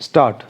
Start.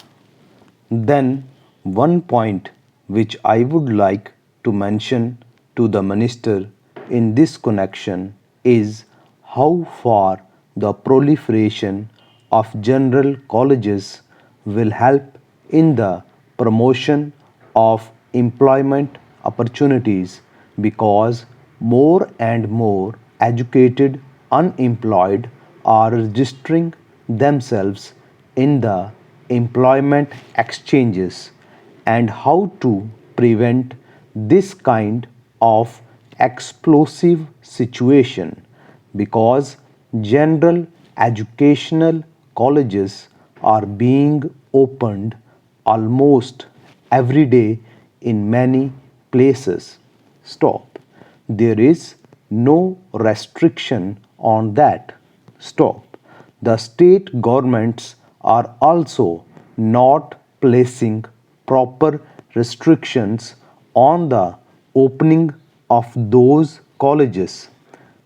Then, one point which I would like to mention to the Minister in this connection is how far the proliferation of general colleges will help in the promotion of employment opportunities because more and more educated unemployed are registering themselves in the employment exchanges, and how to prevent this kind of explosive situation because general educational colleges are being opened almost every day in many places. Stop. There is no restriction on that. Stop. The state governments are also not placing proper restrictions on the opening of those colleges.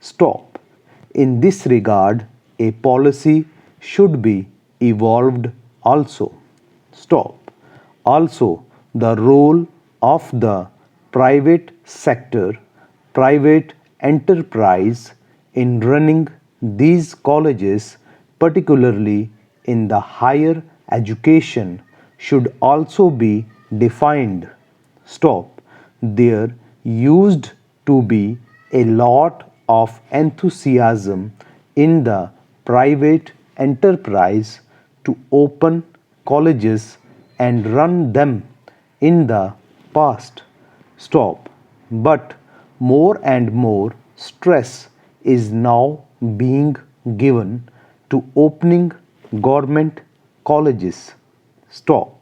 Stop. In this regard, a policy should be evolved also. Stop. Also, the role of the private sector, private enterprise in running these colleges, particularly in the higher education, should also be defined. Stop. There used to be a lot of enthusiasm in the private enterprise to open colleges and run them in the past. Stop. But more and more stress is now being given to opening government colleges. Stop.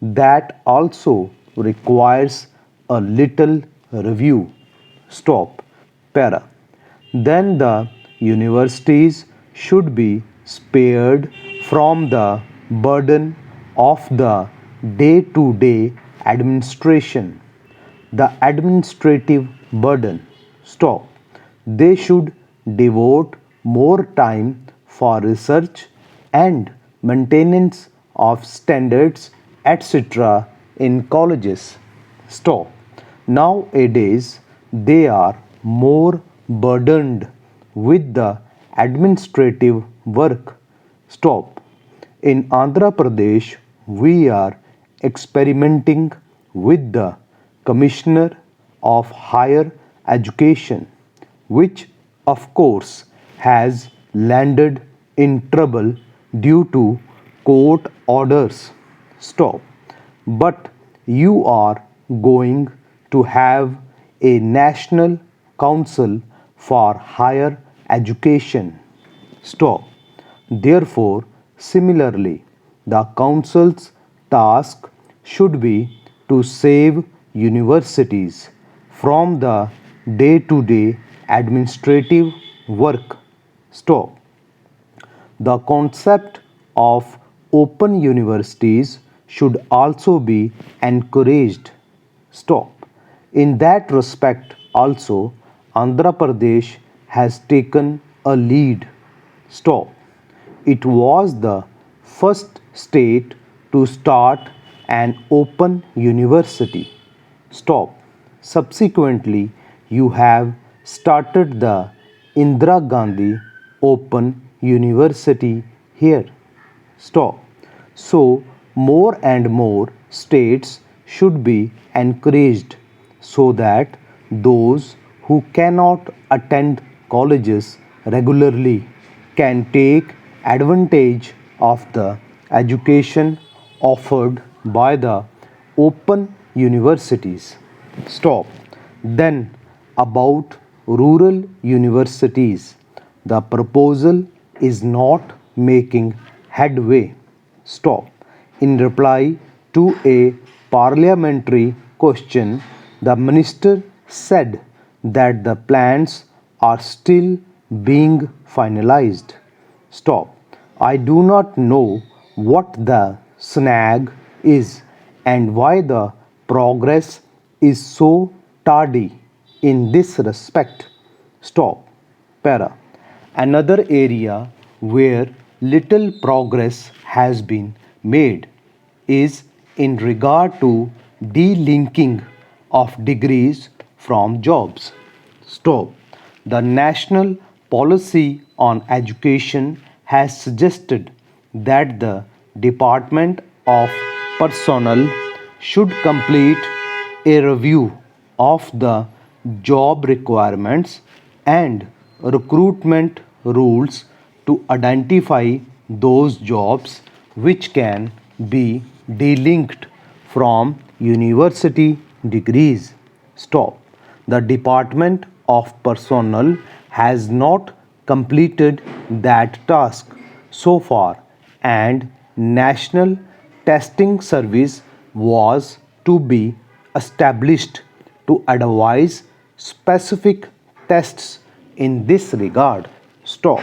That also requires a little review. Stop. Para. Then the universities should be spared from the burden of the day to day administration, the administrative burden. Stop. They should devote more time for research and maintenance of standards, etc. in colleges. Stop. Nowadays, they are more burdened with the administrative work. Stop. In Andhra Pradesh, we are experimenting with the Commissioner of Higher Education, which of course has landed in trouble due to court orders. Stop. But you are going to have a National Council for Higher Education. Stop. Therefore, similarly, the Council's task should be to save universities from the day to day administrative work. Stop. The concept of open universities should also be encouraged. Stop. In that respect, also, Andhra Pradesh has taken a lead. Stop. It was the first state to start an open university. Stop. Subsequently, you have started the Indira Gandhi Open University here. Stop. So, more and more states should be encouraged so that those who cannot attend colleges regularly can take advantage of the education offered by the open universities. Stop. Then, about rural universities, the proposal is not making headway. Stop. In reply to a parliamentary question, the minister said that the plans are still being finalized. Stop. I do not know what the snag is and why the progress is so tardy in this respect. Stop. Para. Another area where little progress has been made is in regard to delinking of degrees from jobs. Stop. The national policy on education has suggested that the Department of Personnel should complete a review of the job requirements and recruitment rules to identify those jobs which can be delinked from university degrees. Stop. The Department of Personnel has not completed that task so far, and National Testing Service was to be established to advise specific tests in this regard. Stop.